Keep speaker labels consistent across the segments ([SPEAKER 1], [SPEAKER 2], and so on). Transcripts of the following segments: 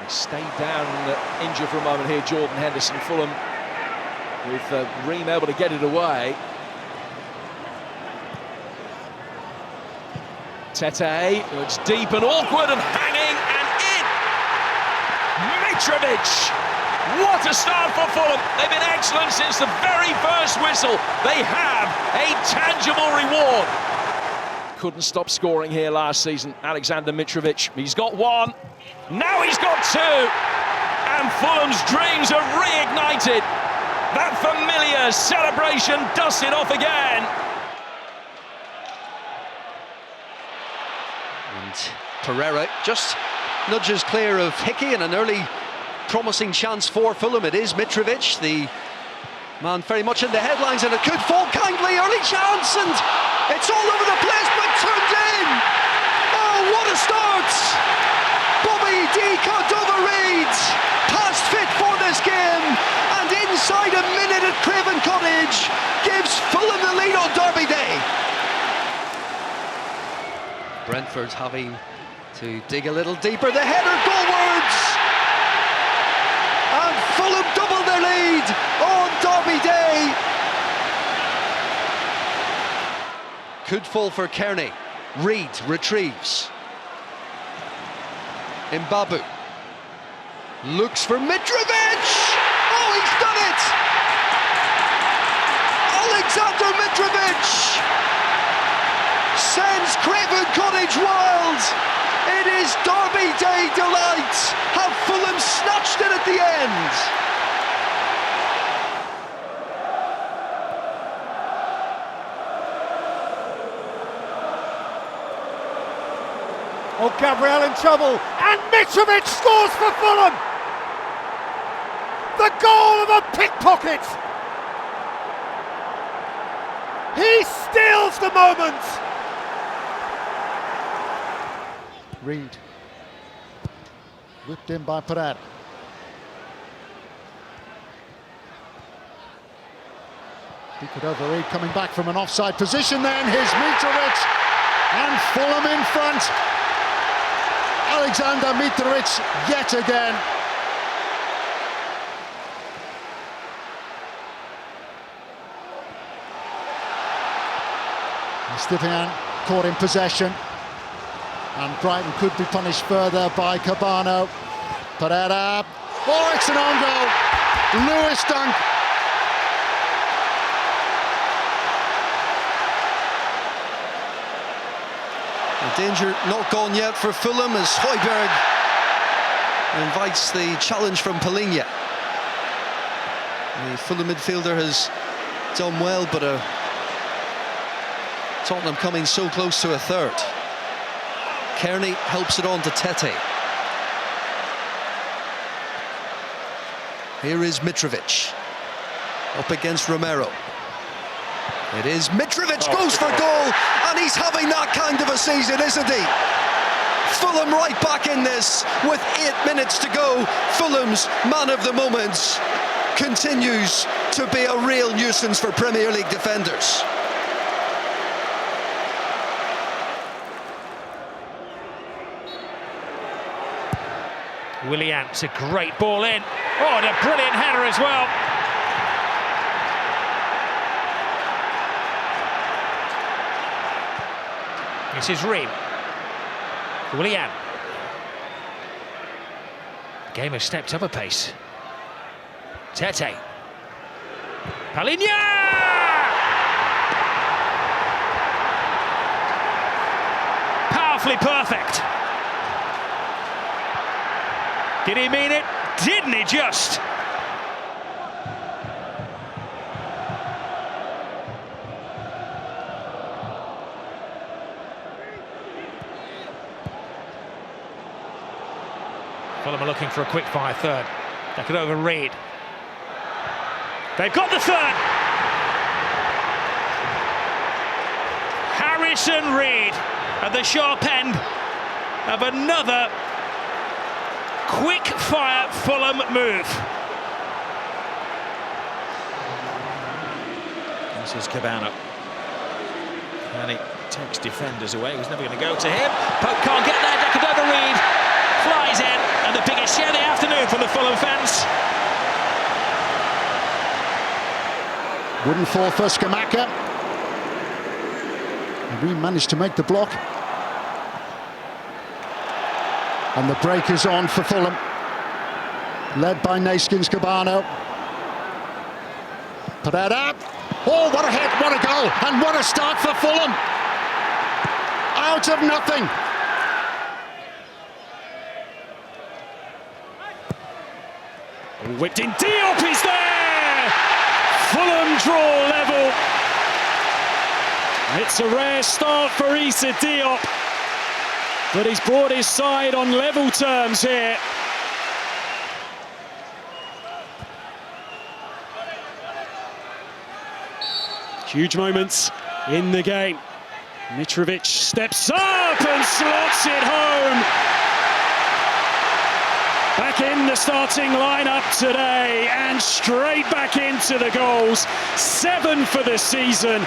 [SPEAKER 1] He stayed down injured for a moment here, Jordan Henderson. Fulham with Ream able to get it away. Tete, it's deep and awkward and hanging and in! Mitrović! What a start for Fulham! They've been excellent since the very first whistle. They have a tangible reward. Couldn't stop scoring here last season, Aleksandar Mitrović. He's got one, now he's got two, and Fulham's dreams are reignited. That familiar celebration dusted off again.
[SPEAKER 2] And Pereira just nudges clear of Hickey, and an early promising chance for Fulham. It is Mitrović, the man very much in the headlines, and it could fall kindly. Early chance, and it's all over the place, but turned in. Oh, what a start! Bobby D. Cordova-Reid, past fit for this game, and inside a minute at Craven Cottage, gives Fulham the lead on Derby Day. Brentford having to dig a little deeper. The header goalwards, and Fulham double their lead on Derby Day. Could fall for Cairney. Reid retrieves. Mbabu looks for Mitrović. Oh, he's done it! Aleksandar Mitrović sends Craven Cottage wild. It is Derby Day delight. Have Fulham snatched it at the end?
[SPEAKER 3] Oh, Gabriel in trouble, and Mitrović scores for Fulham! The goal of a pickpocket! He steals the moment! Reid, whipped in by Pereira. He could overread, coming back from an offside position then. Here's Mitrović, and Fulham in front. Aleksandar Mitrović yet again. Stivian caught in possession, and Brighton could be punished further by Cabano. Pereira, oh, it's an own goal. Lewis Dunk.
[SPEAKER 2] The danger not gone yet for Fulham as Højbjerg invites the challenge from Palhinha. The Fulham midfielder has done well, but Tottenham coming so close to a third. Cairney helps it on to Tete. Here is Mitrović up against Romero. It is Mitrović, goes for goal, and he's having that kind of a season, isn't he? Fulham right back in this with 8 minutes to go. Fulham's man of the moment continues to be a real nuisance for Premier League defenders.
[SPEAKER 4] Willian's a great ball in. Oh, and a brilliant header as well. This is Ream. Willian. The game has stepped up a pace. Tete. Palhinha! Powerfully perfect. Did he mean it? Didn't he just? Fulham are looking for a quick-fire third. They could overread. They've got the third! Harrison Reed at the sharp end of another quick-fire Fulham move.
[SPEAKER 1] This is Cabano. And he takes defenders away. He's never going to go to him. Pope can't get there. Cordova-Reid flies in, and the biggest share the
[SPEAKER 3] Wouldn't fall for Skamaka. We managed to make the block. And the break is on for Fulham. Led by Neeskens Cabano. Pereira. Oh, what a hit, what a goal, and what a start for Fulham. Out of nothing.
[SPEAKER 5] Whipped in, Diop is there! Fulham draw level. It's a rare start for Issa Diop, but he's brought his side on level terms here. Huge moments in the game. Mitrović steps up and slots it home. Back in the starting lineup today and straight back into the goals. 7 for the season.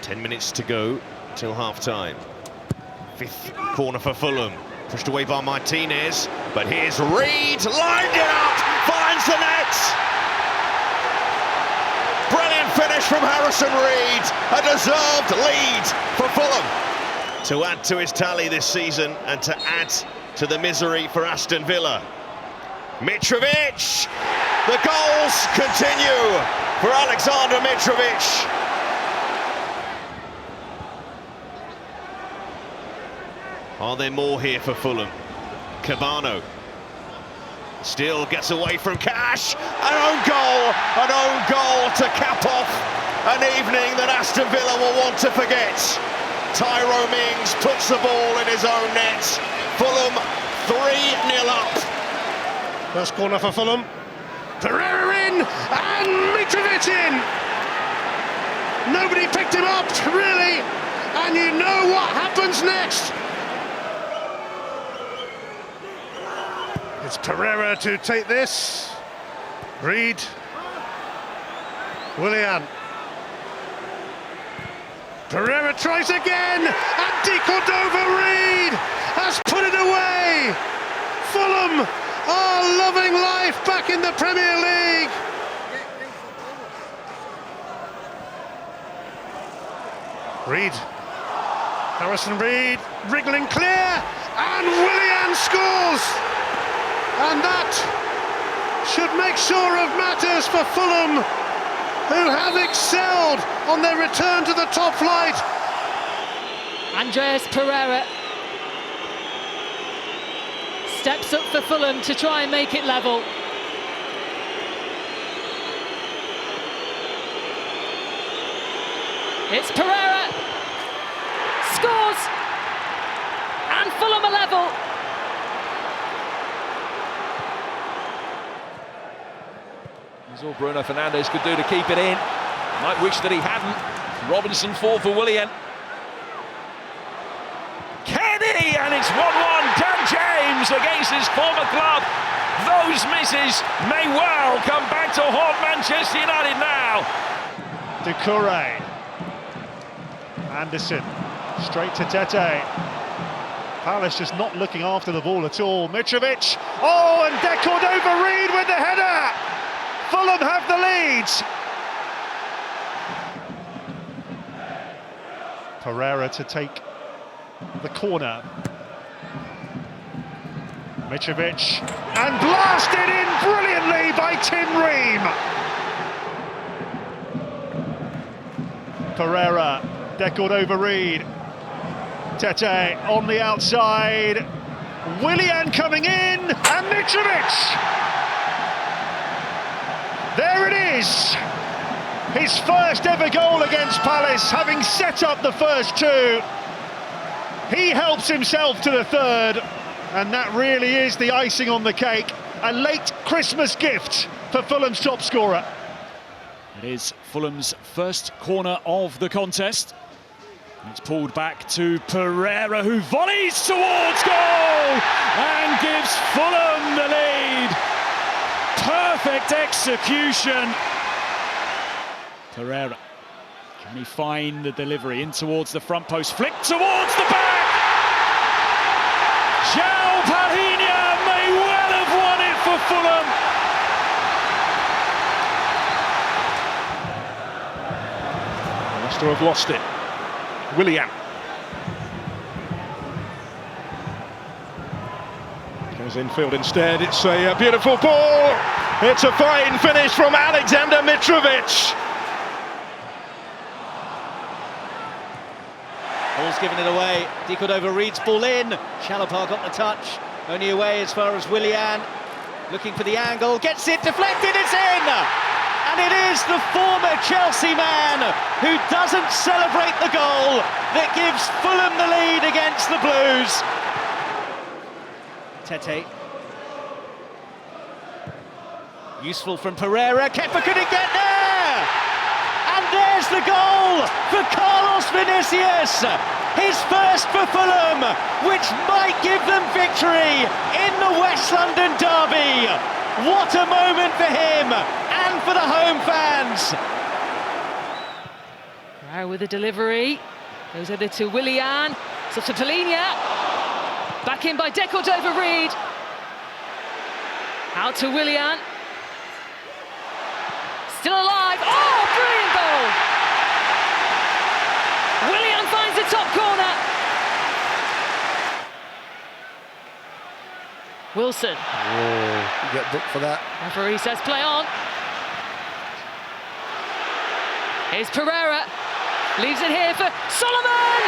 [SPEAKER 6] 10 minutes to go till half-time. 5th corner for Fulham. Pushed away by Martinez, but here's Reed, lined it up, finds the net. Brilliant finish from Harrison Reed, a deserved lead for Fulham. To add to his tally this season and to add to the misery for Aston Villa. Mitrović, the goals continue for Aleksandar Mitrović. Are there more here for Fulham? Cabano still gets away from Cash. An own goal to cap off an evening that Aston Villa will want to forget. Tyrone Mings puts the ball in his own net. Fulham 3-0 up.
[SPEAKER 5] First corner for Fulham. Pereira in and Mitrović in. Nobody picked him up, really, and you know what happens next. It's Pereira to take this. Reed. Willian. Pereira tries again, and Di Cordova-Reid has put it away. Fulham are loving life back in the Premier League. Reed. Harrison Reed wriggling clear, and Willian scores. And that should make sure of matters for Fulham, who have excelled on their return to the top flight.
[SPEAKER 7] Andreas Pereira steps up for Fulham to try and make it level. It's Pereira, scores, and Fulham are level.
[SPEAKER 1] That's all Bruno Fernandes could do to keep it in. Might wish that he hadn't. Robinson fall for Willian. Cairney, and it's 1-1. Dan James against his former club. Those misses may well come back to haunt Manchester United now.
[SPEAKER 5] Doucouré. Anderson, straight to Tete. Palace just not looking after the ball at all. Mitrović, oh, and De Cordova-Reid with the header. Fulham have the lead. Pereira to take the corner. Mitrović, and blasted in brilliantly by Tim Ream. Pereira, De Cordova-Reid. Tete on the outside. Willian coming in, and Mitrović. There it is, his first ever goal against Palace, having set up the first two. He helps himself to the third, and that really is the icing on the cake. A late Christmas gift for Fulham's top scorer. It is Fulham's first corner of the contest. It's pulled back to Pereira, who volleys towards goal and gives Fulham the lead. Perfect execution. Pereira, can he find the delivery in towards the front post, flick towards the back. João Palhinha may well have won it for Fulham. Seems to have lost it. Willian. Goes infield instead. It's a beautiful ball. It's a fine finish from Aleksandar Mitrović.
[SPEAKER 8] Ball's given it away. Cordova reads ball in. Shalopar got the touch. Only away as far as Willian. Looking for the angle. Gets it deflected. It's in. And it is the former Chelsea man who doesn't celebrate the goal that gives Fulham the lead against the Blues. Tete. Useful from Pereira. Kepa couldn't get there. And there's the goal for Carlos Vinicius. His first for Fulham, which might give them victory in the West London derby. What a moment for him and for the home fans.
[SPEAKER 7] Now with the delivery, goes over to Willian, so to Palhinha, back in by Cordova Reed. Out to Willian. Still alive. Oh, brilliant goal! Willian finds the top corner. Wilson.
[SPEAKER 3] Oh, you get booked for that.
[SPEAKER 7] Referee says play on. Here's Pereira. Leaves it here for Solomon.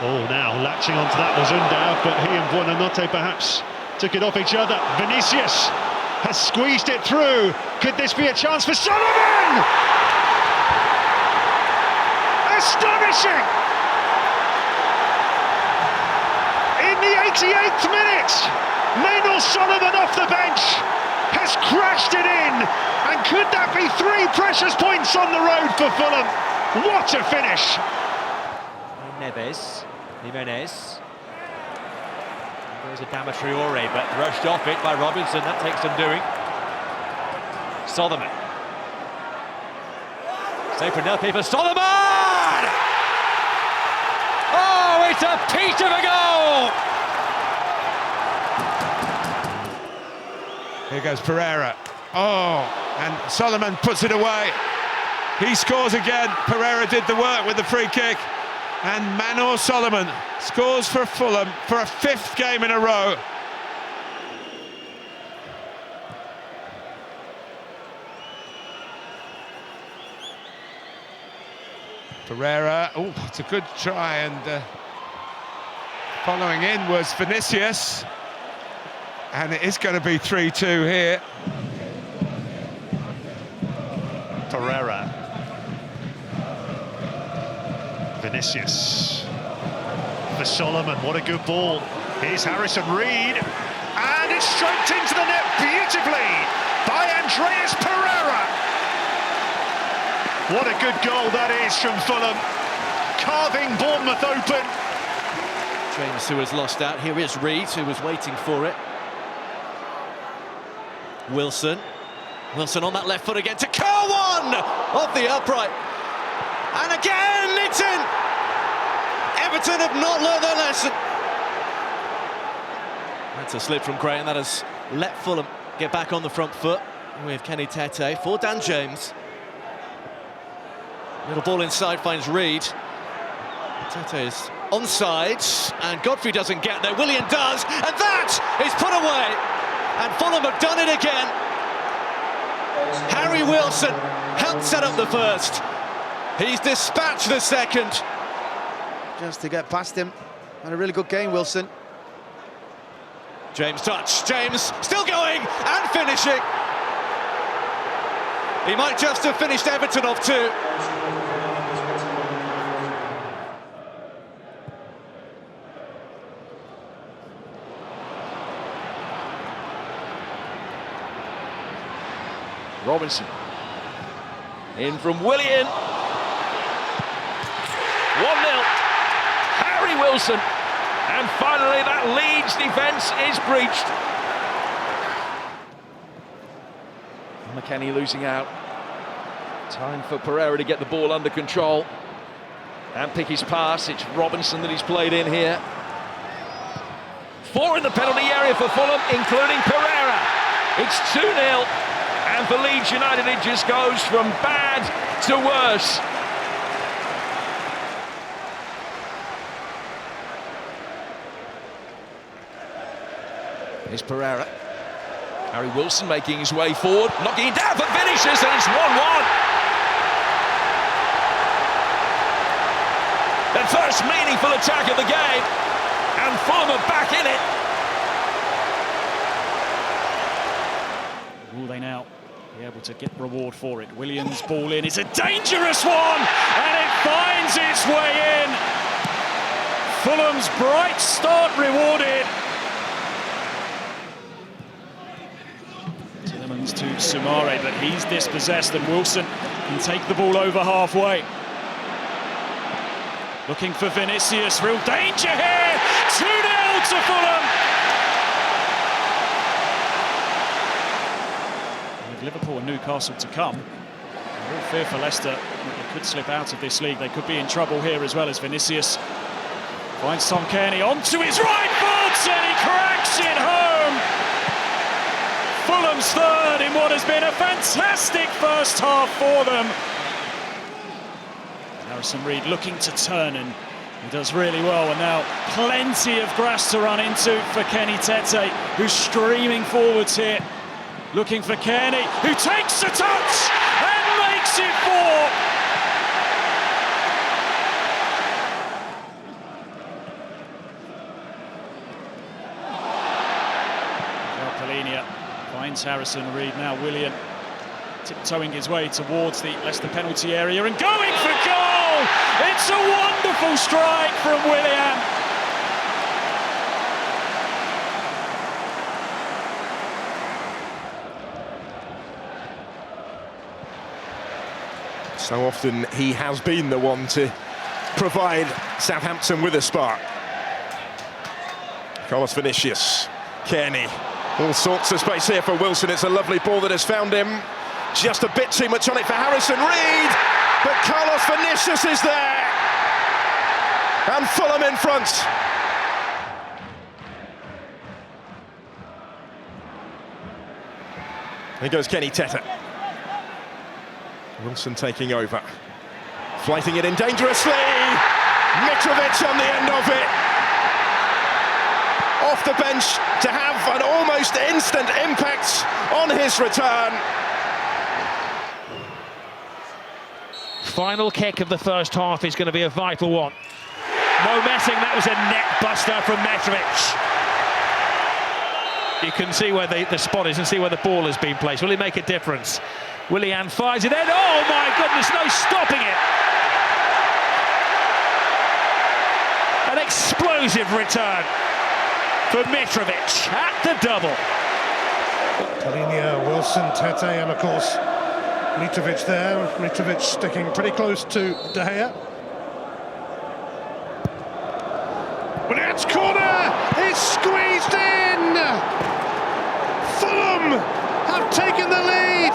[SPEAKER 5] Oh, now latching onto that was Undao, but he and Buonanotte perhaps took it off each other. Vinicius has squeezed it through. Could this be a chance for Solomon? Astonishing! In the 88th minute, Maynor Solomon off the bench has crashed it in. And could that be 3 precious points on the road for Fulham? What a finish!
[SPEAKER 8] Neves, Jimenez. There's a Damatriore, but rushed off it by Robinson. That takes some doing. Solomon. Save for Nelpe for Solomon! Oh, it's a piece of a goal!
[SPEAKER 9] Here goes Pereira. Oh, and Solomon puts it away. He scores again. Pereira did the work with the free kick. And Maynor Solomon scores for Fulham for a 5th game in a row. Pereira, oh, it's a good try, and following in was Vinicius. And it is going to be 3-2 here.
[SPEAKER 5] Pereira. Vinicius for Solomon, what a good ball. Here's Harrison Reed, and it's stroked into the net beautifully by Andreas Pereira. What a good goal that is from Fulham, carving Bournemouth open.
[SPEAKER 8] James, who has lost out. Here is Reed, who was waiting for it. Wilson on that left foot again to curl one off the upright. And again, it's in! Everton have not learned their lesson. That's a slip from Creighton. That has let Fulham get back on the front foot with Kenny Tete for Dan James. Little ball inside finds Reed. Tete is onside, and Godfrey doesn't get there. Willian does, and that is put away. And Fulham have done it again. Harry Wilson helped set up the first. He's dispatched the second.
[SPEAKER 2] Just to get past him. And a really good game, Wilson.
[SPEAKER 8] James touch. James still going and finishing. He might just have finished Everton off too.
[SPEAKER 1] Robinson. In from Willian. 1-0, Harry Wilson, and finally that Leeds defence is breached. McKennie losing out. Time for Pereira to get the ball under control and pick his pass. It's Robinson that he's played in here. 4 in the penalty area for Fulham, including Pereira. It's 2-0, and for Leeds United it just goes from bad to worse. Here's Pereira. Harry Wilson making his way forward, knocking it down for Vinicius, and it's 1-1. The first meaningful attack of the game, and Fulham are back in it.
[SPEAKER 8] Will they now be able to get reward for it? Williams' ball in, it's a dangerous one, and it finds its way in. Fulham's bright start rewarded. Tillemans to Sumare, but he's dispossessed, and Wilson can take the ball over halfway. Looking for Vinicius, real danger here! 2-0 to Fulham! With Liverpool and Newcastle to come, a real fear for Leicester that they could slip out of this league. They could be in trouble here as well, as Vinicius finds Tom Cairney onto his right foot, and he cracks it home! Fulham's third in what has been a fantastic first half for them. Harrison Reed looking to turn, and he does really well, and now plenty of grass to run into for Kenny Tete, who's streaming forwards here, looking for Cairney, who takes a touch and makes it 4. João Palhinha finds Harrison Reed, now Willian tiptoeing his way towards the Leicester penalty area and going for goal! It's a wonderful strike from Willian.
[SPEAKER 10] So often he has been the one to provide Southampton with a spark. Carlos Vinicius, Cairney, all sorts of space here for Wilson. It's a lovely ball that has found him. Just a bit too much on it for Harrison Reed, but Carlos Vinicius is there, and Fulham in front. Here goes Kenny Tete. Wilson taking over, flighting it in dangerously. Mitrović on the end of it. Off the bench to have an almost instant impact on his return.
[SPEAKER 4] Final kick of the first half is going to be a vital one. No messing, that was a net buster from Mitrović. You can see where the spot is and see where the ball has been placed. Will it make a difference? Willian fires it in. Oh my goodness, no stopping it. An explosive return for Mitrović at the double.
[SPEAKER 5] Palhinha, Wilson, Tete, and of course Mitrović there. Mitrović sticking pretty close to De Gea. Willian's corner is squeezed in. Fulham have taken the lead.